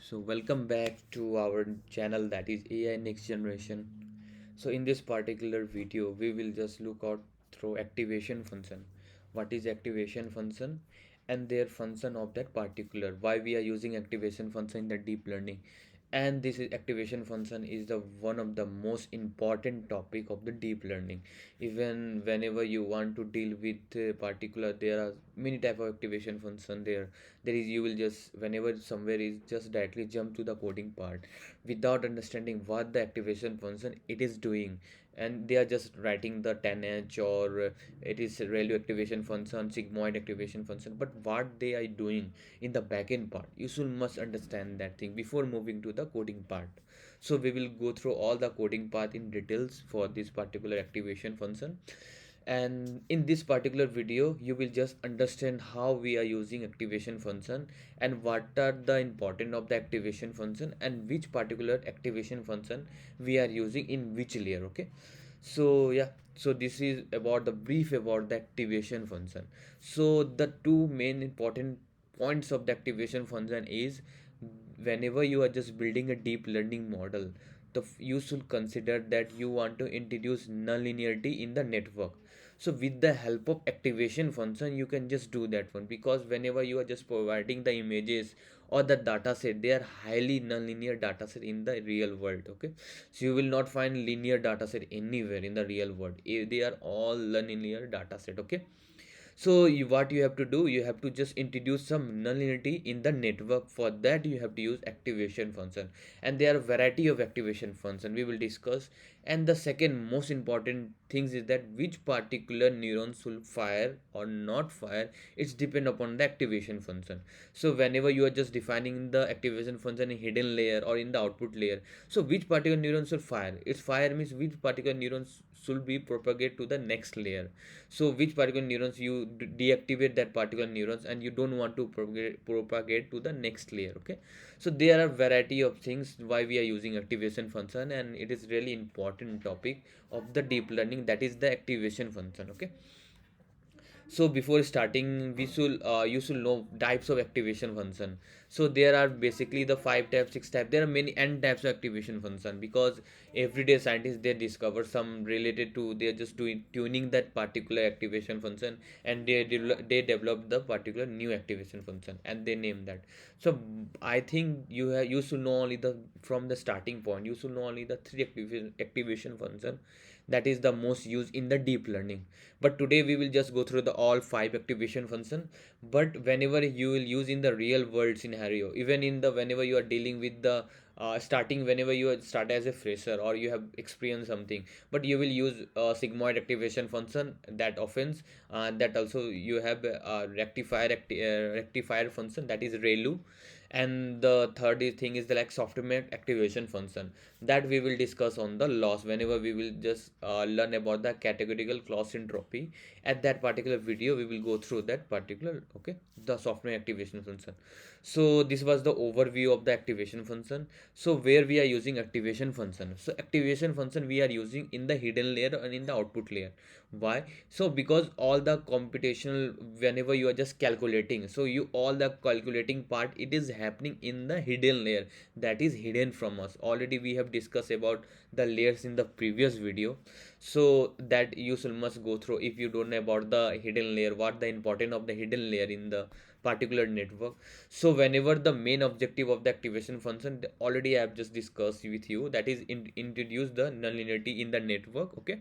So welcome back to our channel, that is AI Next Generation. So in this particular video we will just look out through activation function. What is activation function and their function of that particular, why we are using activation function in the deep learning. And this is activation function is the one of the most important topic of the deep learning. Even whenever you want to deal with particular, there are many type of activation function. There is, you will just whenever somewhere is just directly jump to the coding part without understanding what the activation function it is doing, and they are just writing the 10h, or it is ReLU activation function, sigmoid activation function, but what they are doing in the backend part, you should must understand that thing before moving to the coding part. So we will go through all the coding path in details for this particular activation function, and in this particular video you will just understand how we are using activation function and what are the important of the activation function and which particular activation function we are using in which layer. Okay, so yeah, so this is about the brief about the activation function. So the two main important points of the activation function is, whenever you are just building a deep learning model, you should consider that you want to introduce nonlinearity in the network. So with the help of activation function you can just do that one, because whenever you are just providing the images or the data set, they are highly nonlinear data set in the real world. Okay, so you will not find linear data set anywhere in the real world. They are all nonlinear data set. Okay, so what you have to do, you have to just introduce some nonlinearity in the network. For that you have to use activation function, and there are variety of activation function we will discuss. And the second most important things is that which particular neurons will fire or not fire, it's depend upon the activation function. So whenever you are just defining the activation function in hidden layer or in the output layer, so which particular neurons will fire, its fire means which particular neurons should be propagate to the next layer. So which particular neurons you deactivate that particular neurons and you don't want to propagate to the next layer. Okay, so there are variety of things why we are using activation function, and it is really important topic of the deep learning, that is the activation function. Okay, so before starting, we should you should know types of activation function. So there are basically the five types, six types. There are many n types of activation function, because everyday scientists they discover some related to, they're just doing tuning that particular activation function, and they develop the particular new activation function and they name that. So I think you should know only the from the starting point. You should know only the three activation function that is the most used in the deep learning. But today we will just go through the all five activation function. But whenever you will use in the real world scenario, even in the whenever you are dealing with the starting, whenever you start as a fresher or you have experienced something, but you will use sigmoid activation function that offense, that also you have rectifier function, that is ReLU. And the third thing is the like software activation function, that we will discuss on the loss whenever we will just learn about the categorical clause entropy. At that particular video we will go through that particular, okay, the software activation function. So this was the overview of the activation function. So where we are using activation function, so activation function we are using in the hidden layer and in the output layer. Why? So because all the computational, whenever you are just calculating, so you all the calculating part it is happening in the hidden layer, that is hidden from us. Already we have discussed about the layers in the previous video, so that you should must go through if you don't know about the hidden layer, what the importance of the hidden layer in the particular network. So whenever the main objective of the activation function, already I have just discussed with you, that is introduce the nonlinearity in the network. Okay,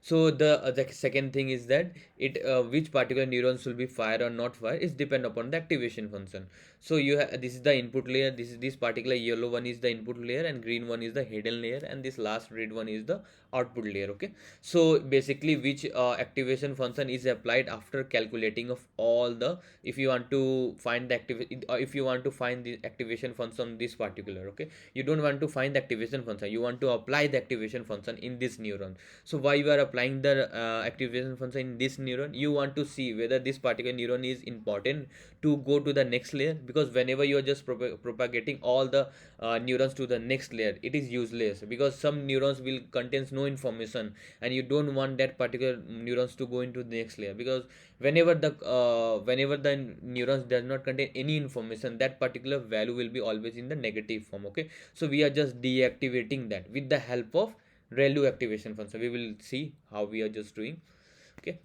so the second thing is that it which particular neurons will be fire or not fire is depend upon the activation function. So you have, this is the input layer, this is this particular yellow one is the input layer and green one is the hidden layer, and this last red one is the output layer. Okay, so basically which activation function is applied after calculating of all the, if you want to find the if you want to find the activation function this particular. Okay, you don't want to find the activation function, you want to apply the activation function in this neuron. So why you are applying applying the activation function in this neuron, you want to see whether this particular neuron is important to go to the next layer, because whenever you are just propagating all the neurons to the next layer, it is useless, because some neurons will contains no information, and you don't want that particular neurons to go into the next layer, because whenever the neurons does not contain any information, that particular value will be always in the negative form. Okay, so we are just deactivating that with the help of ReLU activation function. We will see how we are just doing. Okay,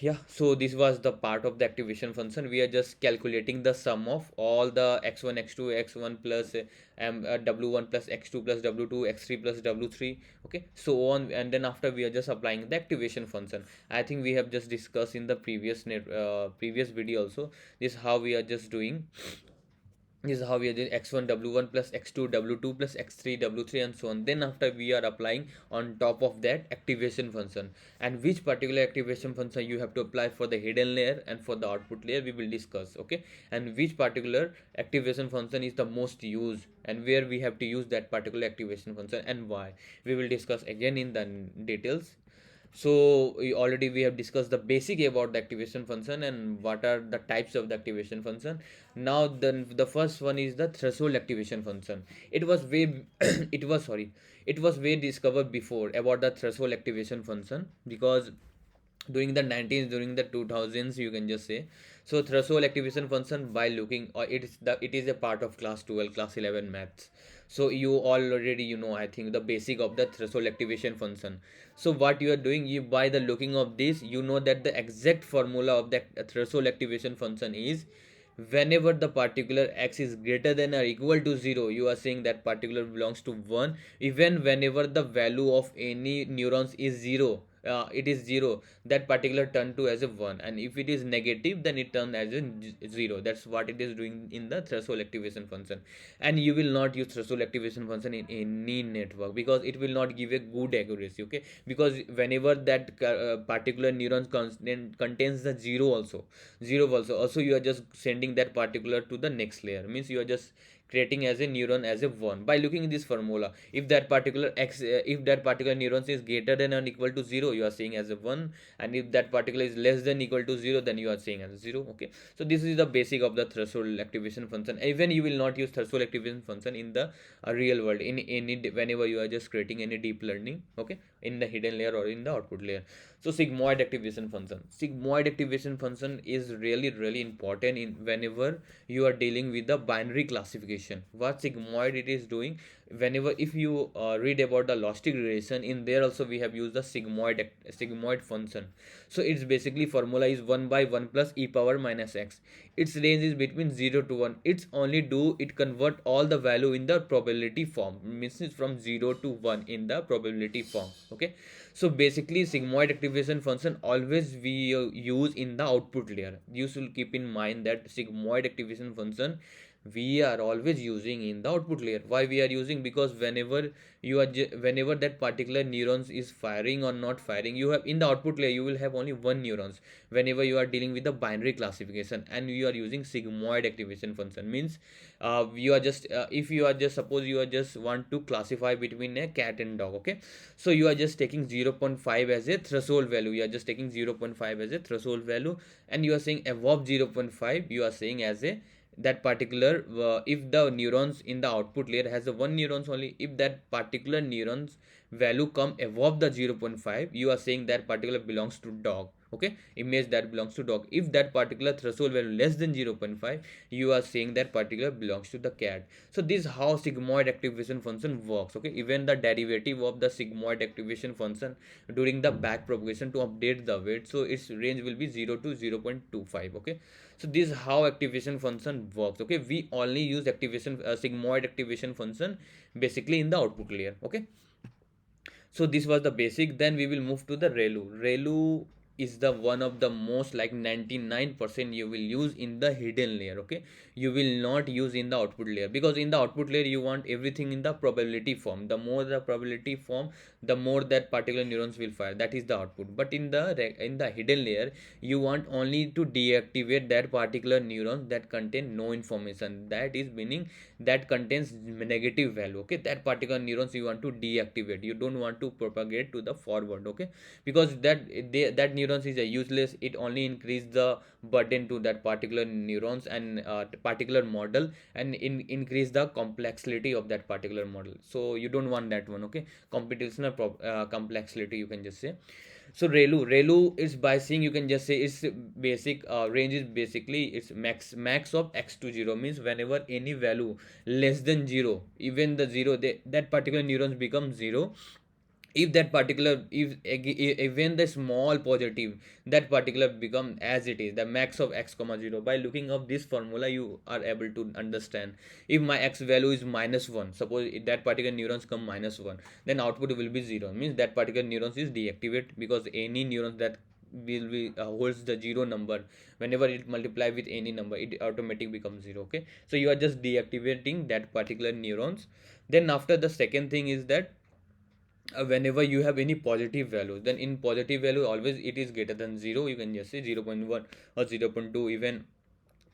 yeah, so this was the part of the activation function. We are just calculating the sum of all the x1 x2 x1 plus w1 plus x2 plus w2 x3 plus w3, okay, so on. And then after, we are just applying the activation function. I think we have just discussed in the previous video also. This is how we are just doing. This is how we are doing x1 w1 plus x2 w2 plus x3 w3 and so on. Then after, we are applying on top of that activation function, and which particular activation function you have to apply for the hidden layer and for the output layer, we will discuss. Okay, and which particular activation function is the most used, and where we have to use that particular activation function and why, we will discuss again in the details. So we have discussed the basic about the activation function and what are the types of the activation function. Now the first one is the threshold activation function. It was way it was way discovered before about the threshold activation function, because during the 19s, during the 2000s, you can just say. So threshold activation function, by looking, or it is a part of class 12 class 11 maths. So you already, I think, the basic of the threshold activation function. So what you are doing, you, by the looking of this, you know that the exact formula of the threshold activation function is, whenever the particular x is greater than or equal to 0, you are saying that particular belongs to 1. Even whenever the value of any neurons is 0, it is 0, that particular turn to as a 1, and if it is negative, then it turn as a 0. That's what it is doing in the threshold activation function. And you will not use threshold activation function in any network, because it will not give a good accuracy. Okay, because whenever that particular neurons contains the 0 also, you are just sending that particular to the next layer, means you are just creating as a neuron as a 1 by looking in this formula. If that particular if that particular neurons is greater than or equal to 0, you are saying as a 1, and if that particular is less than equal to 0, then you are saying as a 0. Okay, so this is the basic of the threshold activation function. Even you will not use threshold activation function in the real world, in any, whenever you are just creating any deep learning, okay, in the hidden layer or in the output layer. So sigmoid activation function is really important in whenever you are dealing with the binary classification. What sigmoid it is doing, whenever, if you read about the logistic regression, in there also we have used the sigmoid function. So its basically formula is 1 by 1 plus e power minus x. Its range is between 0 to 1. It's only do it convert all the value in the probability form, means it's from 0 to 1 in the probability form. Okay, so basically sigmoid activation function always we use in the output layer. You should keep in mind that sigmoid activation function we are always using in the output layer. Why we are using? Because whenever whenever that particular neurons is firing or not firing, you have in the output layer, you will have only one neurons whenever you are dealing with the binary classification, and you are using sigmoid activation function. Means you are just if you are just, suppose you are just want to classify between a cat and dog. Okay, so you are just taking 0.5 as a threshold value. You are just taking 0.5 as a threshold value, and you are saying above 0.5, you are saying as a that particular if the neurons in the output layer has a one neurons only, if that particular neurons value come above the 0.5, you are saying that particular belongs to dog. Okay, image that belongs to dog. If that particular threshold value less than 0.5, you are saying that particular belongs to the cat. So this is how sigmoid activation function works. Okay, even the derivative of the sigmoid activation function during the back propagation to update the weight, so its range will be 0 to 0.25. Okay, so this is how activation function works. Okay, we only use activation sigmoid activation function basically in the output layer. Okay, so this was the basic. Then we will move to the ReLU. is the one of the most, like 99% you will use in the hidden layer. Okay, you will not use in the output layer, because in the output layer you want everything in the probability form. The more the probability form, the more that particular neurons will fire. That is the output. But in the hidden layer, you want only to deactivate that particular neuron that contain no information. That is meaning that contains negative value. Okay, that particular neurons you want to deactivate. You don't want to propagate to the forward. Okay, because that neurons is a useless. It only increase the burden to that particular neurons and particular model, and increase the complexity of that particular model. So you don't want that one. Okay, computational complexity, you can just say. So ReLU is, by saying, you can just say its basic range is basically its max of x to 0, means whenever any value less than 0, even the 0, that particular neurons become 0. If that particular, if even the small positive, that particular become as it is the max of x comma 0. By looking up this formula, you are able to understand, if my x value is -1, suppose that particular neurons come -1, then output will be 0, means that particular neurons is deactivated, because any neurons that will be holds the 0 number, whenever it multiply with any number, it automatically becomes 0. Okay, so you are just deactivating that particular neurons. Then after, the second thing is that whenever you have any positive value, then in positive value always it is greater than 0. You can just say 0.1 or 0.2, even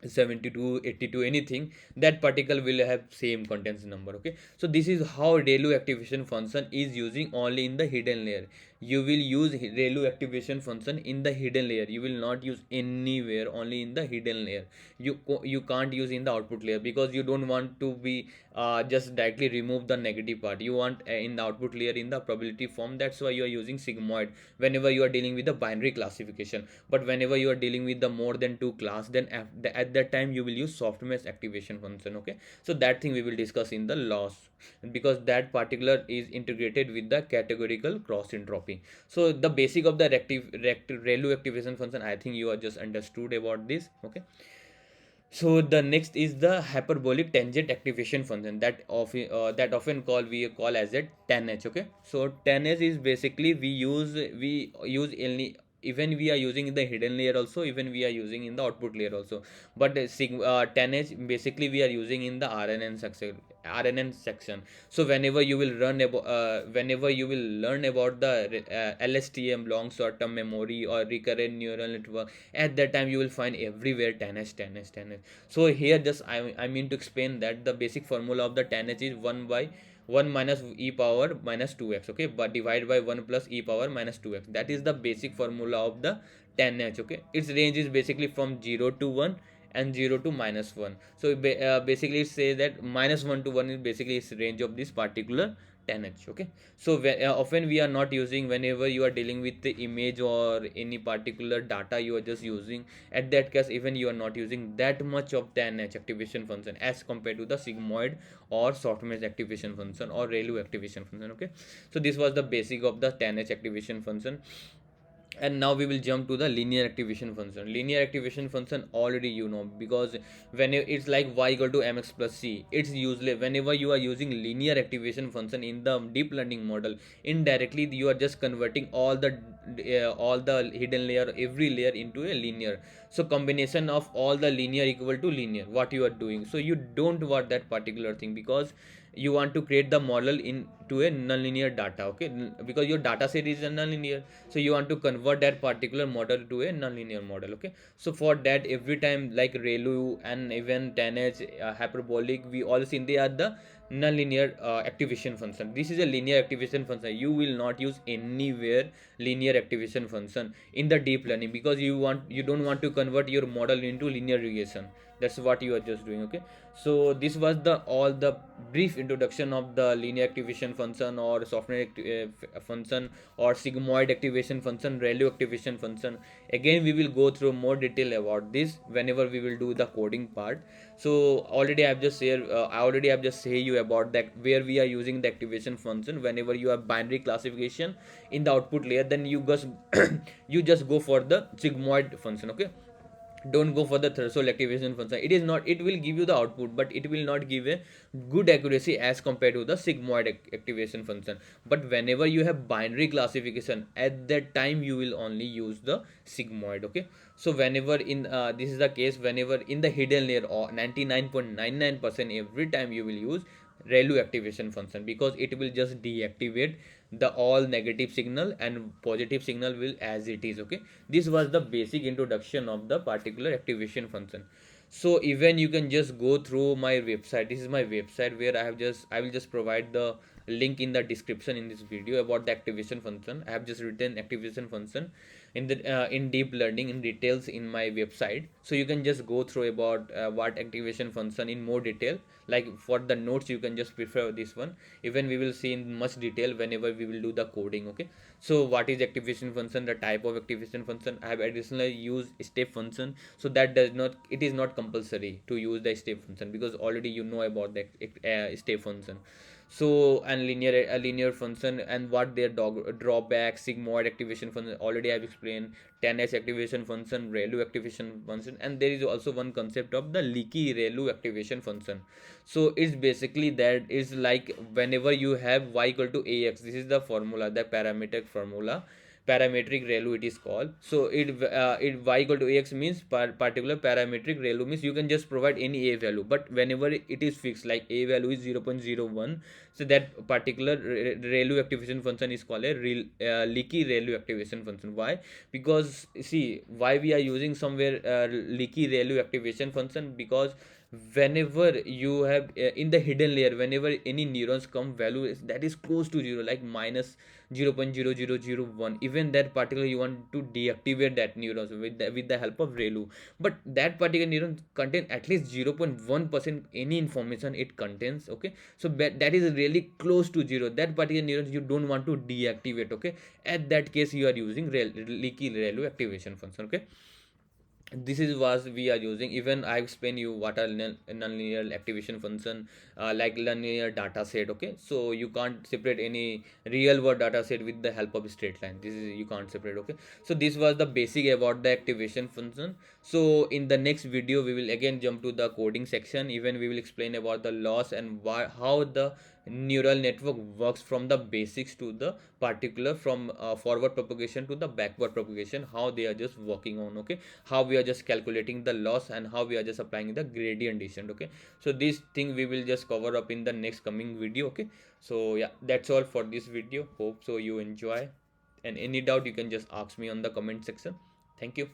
72, 82, anything, that particle will have same contents number. Okay, so this is how ReLU activation function is using only in the hidden layer. You will use ReLU activation function in the hidden layer. You will not use anywhere, only in the hidden layer. You can't use in the output layer, because you don't want to be just directly remove the negative part. You want in the output layer in the probability form. That's why you are using sigmoid whenever you are dealing with the binary classification. But whenever you are dealing with the more than two class, then at that time you will use softmax activation function. Okay, so that thing we will discuss in the loss, because that particular is integrated with the categorical cross entropy. So the basic of the ReLU activation function, I think you are just understood about this. Okay, so the next is the hyperbolic tangent activation function, that often we call as a tanh. Okay, so tanh is basically we use only, even we are using in the hidden layer also, even we are using in the output layer also. But tanh basically we are using in the RNN section. So whenever you will learn about the LSTM, long short term memory, or recurrent neural network, at that time you will find everywhere tanh. So here just I mean to explain that the basic formula of the tanh is 1 by 1 minus e power minus 2x. Okay, but divided by 1 plus e power minus 2x. That is the basic formula of the tanh. Okay, its range is basically from 0 to 1 and 0 to -1. So basically it says that -1 to 1 is basically its range of this particular tanh. Okay, so often we are not using, whenever you are dealing with the image or any particular data, you are just using, at that case even you are not using that much of tanh activation function as compared to the sigmoid or softmax activation function or ReLU activation function. Okay, so this was the basic of the tanh activation function. And now we will jump to the linear activation function. Linear activation function already you know, because when it's like y equal to mx plus c, it's usually whenever you are using linear activation function in the deep learning model, indirectly you are just converting all the hidden layer, every layer, into a linear. So combination of all the linear equal to linear, what you are doing. So you don't want that particular thing, because you want to create the model into a nonlinear data. Okay, because your data set is a nonlinear, so you want to convert that particular model to a nonlinear model. Okay, so for that, every time, like ReLU and even tanh, hyperbolic, we all seen they are the nonlinear activation function. This is a linear activation function. You will not use anywhere linear activation function in the deep learning, because you don't want to convert your model into linear regression. That's what you are just doing. Okay, so this was the all the brief introduction of the linear activation function, or software function, or sigmoid activation function, ReLU activation function. Again we will go through more detail about this whenever we will do the coding part. So already I already have just say you about that, where we are using the activation function. Whenever you have binary classification in the output layer, then you just you just go for the sigmoid function. Okay, Don't go for the threshold activation function. It is not, it will give you the output, but it will not give a good accuracy as compared to the sigmoid activation function. But whenever you have binary classification, at that time you will only use the sigmoid. Okay, so whenever in this is the case, whenever in the hidden layer, or 99.99% every time you will use ReLU activation function, because it will just deactivate the all negative signal and positive signal will as it is. Okay, this was the basic introduction of the particular activation function. So even you can just go through my website. This is my website where I will just provide the link in the description in this video about the activation function. I have just written activation function in the in deep learning in details in my website, so you can just go through about what activation function in more detail. Like for the notes you can just prefer this one. Even we will see in much detail whenever we will do the coding. Okay, so what is activation function, the type of activation function. I have additionally used step function, so that does not, it is not compulsory to use the step function, because already you know about the step function. So and linear, a linear function and what their drawback. Sigmoid activation function already I've explained. 10s activation function, ReLU activation function, and there is also one concept of the leaky ReLU activation function. So it's basically that is like whenever you have y equal to ax, this is the formula, the parametric formula, parametric ReLU it is called. So it y equal to ax means particular parametric ReLU means you can just provide any a value, but whenever it is fixed, like a value is 0.01, so that particular ReLU activation function is called a leaky ReLU activation function. Why? Because see why we are using somewhere leaky ReLU activation function, because whenever you have in the hidden layer, whenever any neurons come value that is close to zero, like minus 0.0001, even that particular you want to deactivate that neurons with the help of ReLU, but that particular neuron contain at least 0.1% any information it contains. Okay, so that is really close to zero, that particular neurons you don't want to deactivate. Okay, at that case you are using leaky ReLU activation function. Okay, this is what we are using. Even I explain you what are nonlinear activation function, like linear data set. Okay, so you can't separate any real world data set with the help of straight line. This is you can't separate. Okay, so this was the basic about the activation function. So in the next video we will again jump to the coding section. Even we will explain about the loss and why, how the neural network works from the basics to the particular, from forward propagation to the backward propagation, how they are just working on. Okay, how we are just calculating the loss and how we are just applying the gradient descent. Okay, so this thing we will just cover up in the next coming video. Okay, so yeah, that's all for this video. Hope so you enjoy, and any doubt you can just ask me on the comment section. Thank you.